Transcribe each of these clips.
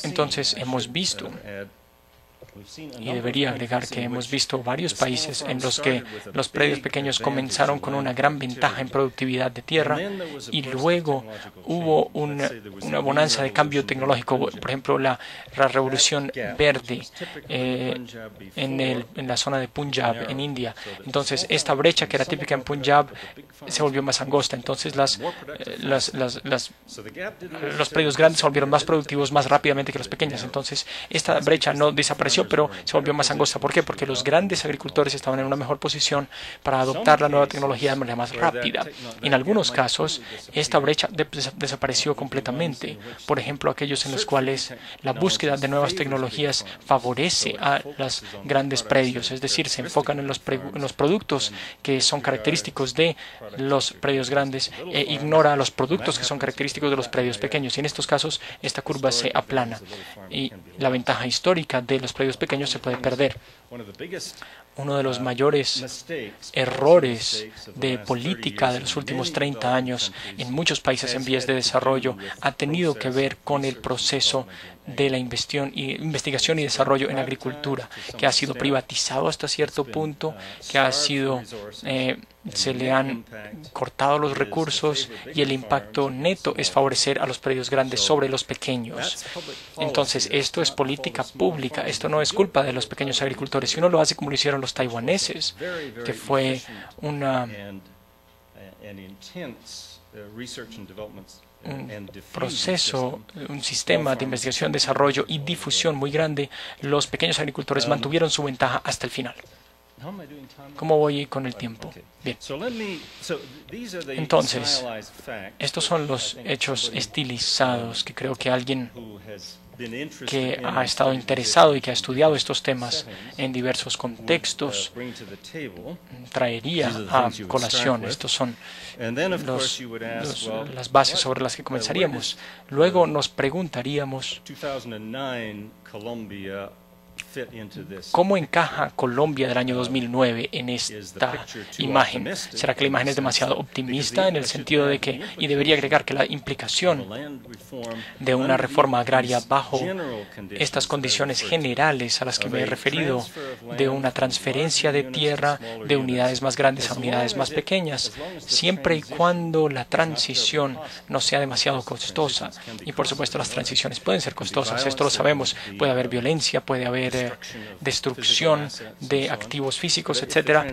Entonces hemos visto, y debería agregar que hemos visto varios países en los que los predios pequeños comenzaron con una gran ventaja en productividad de tierra y luego hubo una bonanza de cambio tecnológico. Por ejemplo, la revolución verde en la zona de Punjab, en India. Entonces, esta brecha que era típica en Punjab se volvió más angosta. Entonces, los predios grandes se volvieron más productivos más rápidamente que los pequeños. Entonces, esta brecha no desapareció, pero se volvió más angosta. ¿Por qué? Porque los grandes agricultores estaban en una mejor posición para adoptar la nueva tecnología de manera más rápida. En algunos casos, esta brecha desapareció completamente. Por ejemplo, aquellos en los cuales la búsqueda de nuevas tecnologías favorece a los grandes predios, es decir, se enfocan en los productos que son característicos de los predios grandes e ignora los productos que son característicos de los predios pequeños. Y en estos casos, esta curva se aplana y la ventaja histórica de los predios pequeños se puede perder. Uno de los mayores errores de política de los últimos 30 años en muchos países en vías de desarrollo ha tenido que ver con el proceso de la investigación y desarrollo en agricultura, que ha sido privatizado hasta cierto punto, que se le han cortado los recursos y el impacto neto es favorecer a los predios grandes sobre los pequeños. Entonces, esto es política pública, esto no es culpa de los pequeños agricultores. Si uno lo hace como lo hicieron los taiwaneses, que fue un proceso, un sistema de investigación, desarrollo y difusión muy grande, los pequeños agricultores mantuvieron su ventaja hasta el final. ¿Cómo voy con el tiempo? Bien. Entonces, estos son los hechos estilizados que creo que alguien que ha estado interesado y que ha estudiado estos temas en diversos contextos traería a colación. Estos son las bases sobre las que comenzaríamos. Luego nos preguntaríamos ¿cómo encaja Colombia del año 2009 en esta imagen? ¿Será que la imagen es demasiado optimista en el sentido de que, y debería agregar que la implicación de una reforma agraria bajo estas condiciones generales a las que me he referido, de una transferencia de tierra de unidades más grandes a unidades más pequeñas, siempre y cuando la transición no sea demasiado costosa? Y por supuesto las transiciones pueden ser costosas, esto lo sabemos, puede haber violencia, puede haber destrucción de activos físicos, etcétera.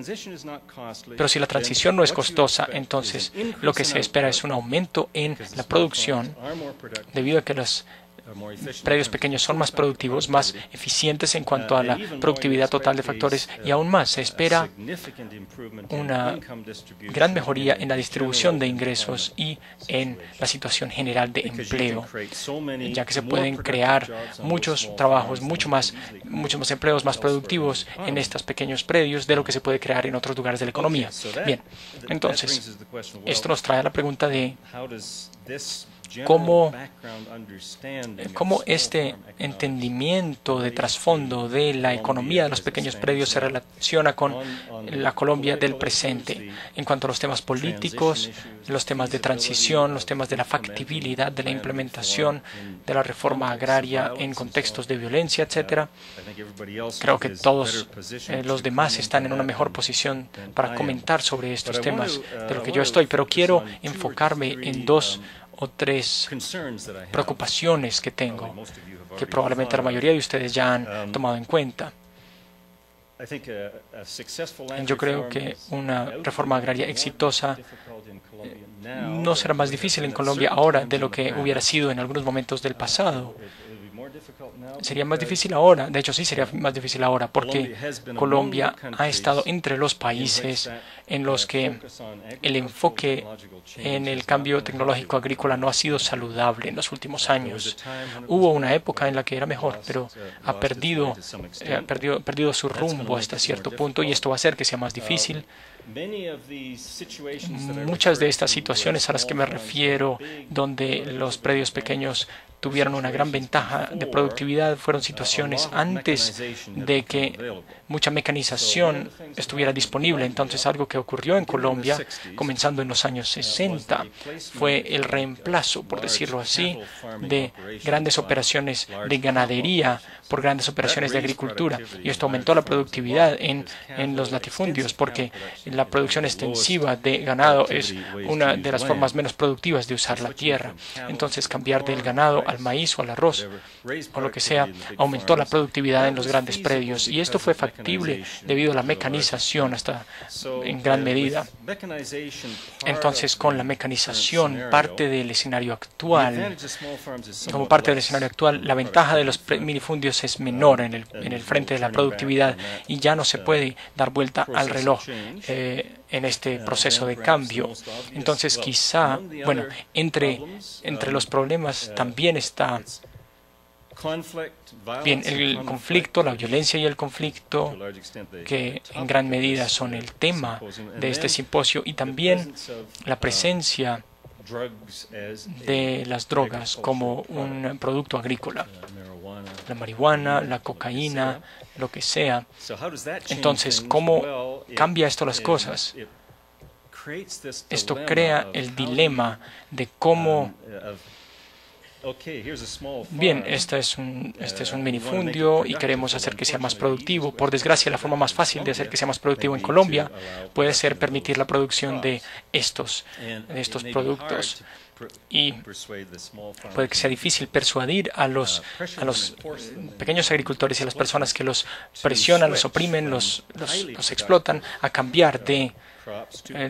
Pero si la transición no es costosa, entonces lo que se espera es un aumento en la producción debido a que los predios pequeños son más productivos, más eficientes en cuanto a la productividad total de factores y aún más se espera una gran mejoría en la distribución de ingresos y en la situación general de empleo, ya que se pueden crear muchos trabajos, muchos más empleos más productivos en estos pequeños predios de lo que se puede crear en otros lugares de la economía. Bien, entonces, esto nos trae a la pregunta de cómo este entendimiento de trasfondo de la economía de los pequeños predios se relaciona con la Colombia del presente en cuanto a los temas políticos, los temas de transición, los temas de la factibilidad de la implementación de la reforma agraria en contextos de violencia, etcétera. Creo que todos los demás están en una mejor posición para comentar sobre estos temas de lo que yo estoy, pero quiero enfocarme en dos o tres preocupaciones que tengo, que probablemente la mayoría de ustedes ya han tomado en cuenta. Yo creo que una reforma agraria exitosa no será más difícil en Colombia ahora de lo que hubiera sido en algunos momentos del pasado. Sería más difícil ahora, de hecho sí sería más difícil ahora, porque Colombia ha estado entre los países en los que el enfoque en el cambio tecnológico agrícola no ha sido saludable en los últimos años. Hubo una época en la que era mejor, pero ha perdido su rumbo hasta cierto punto y esto va a hacer que sea más difícil. Muchas de estas situaciones a las que me refiero, donde los predios pequeños tuvieron una gran ventaja de productividad, fueron situaciones antes de que mucha mecanización estuviera disponible. Entonces, algo que ocurrió en Colombia, comenzando en los años 60, fue el reemplazo, por decirlo así, de grandes operaciones de ganadería por grandes operaciones de agricultura. Y esto aumentó la productividad en los latifundios, porque la producción extensiva de ganado es una de las formas menos productivas de usar la tierra. Entonces, cambiar del ganado al maíz o al arroz o lo que sea aumentó la productividad en los grandes predios. Y esto fue factible debido a la mecanización hasta en gran medida. Entonces, con la mecanización, parte del escenario actual, la ventaja de los minifundios es menor en el frente de la productividad y ya no se puede dar vuelta al reloj en este proceso de cambio. Entonces, quizá, bueno, entre los problemas también está bien el conflicto, la violencia y el conflicto, que en gran medida son el tema de este simposio, y también la presencia de las drogas como un producto agrícola, la marihuana, la cocaína, lo que sea. Entonces, ¿cómo cambia esto las cosas? Esto crea el dilema de cómo... Bien, este es un minifundio y queremos hacer que sea más productivo. Por desgracia, la forma más fácil de hacer que sea más productivo en Colombia puede ser permitir la producción de estos productos. Y puede que sea difícil persuadir a los pequeños agricultores y a las personas que los presionan, los oprimen, los explotan, a cambiar de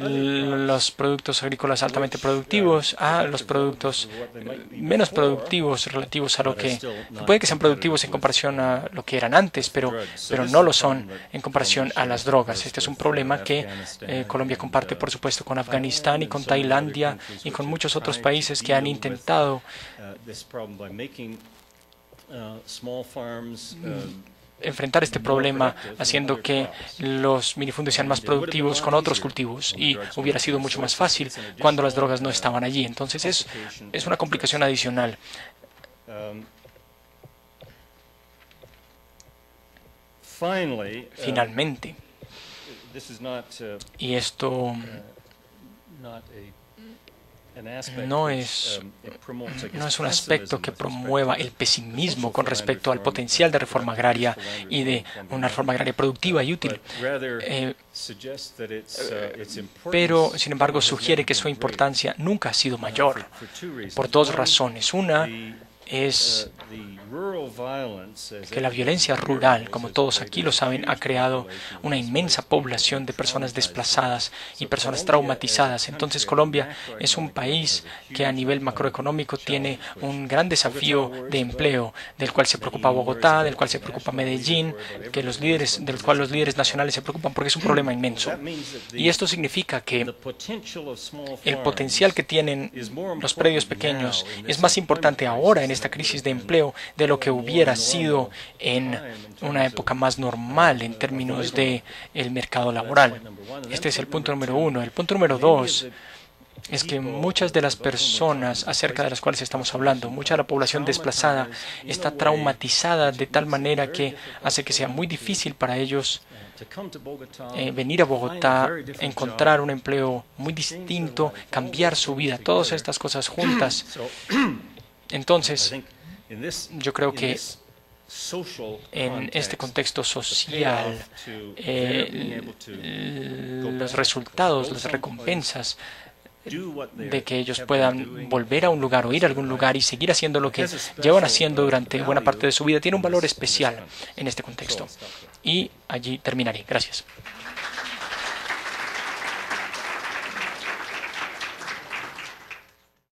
los productos agrícolas altamente productivos a los productos menos productivos relativos a lo que puede que sean productivos en comparación a lo que eran antes, pero no lo son en comparación a las drogas. Este es un problema que Colombia comparte, por supuesto, con Afganistán y con Tailandia y con muchos otros países que han intentado enfrentar este problema haciendo que los minifundios sean más productivos con otros cultivos, y hubiera sido mucho más fácil cuando las drogas no estaban allí. Entonces es una complicación adicional. Finalmente, y esto no es un aspecto que promueva el pesimismo con respecto al potencial de reforma agraria y de una reforma agraria productiva y útil, pero sin embargo sugiere que su importancia nunca ha sido mayor por dos razones. Una es que la violencia rural, como todos aquí lo saben, ha creado una inmensa población de personas desplazadas y personas traumatizadas. Entonces, Colombia es un país que a nivel macroeconómico tiene un gran desafío de empleo, del cual se preocupa Bogotá, del cual se preocupa Medellín, del cual los líderes nacionales se preocupan porque es un problema inmenso. Y esto significa que el potencial que tienen los predios pequeños es más importante ahora en esta crisis de empleo de lo que hubiera sido en una época más normal en términos de el mercado laboral. Este es el punto número uno. El punto número dos es que muchas de las personas acerca de las cuales estamos hablando, mucha de la población desplazada, está traumatizada de tal manera que hace que sea muy difícil para ellos venir a Bogotá, encontrar un empleo muy distinto, cambiar su vida, todas estas cosas juntas. Entonces, yo creo que en este contexto social, los resultados, las recompensas de que ellos puedan volver a un lugar o ir a algún lugar y seguir haciendo lo que llevan haciendo durante buena parte de su vida, tiene un valor especial en este contexto. Y allí terminaré. Gracias.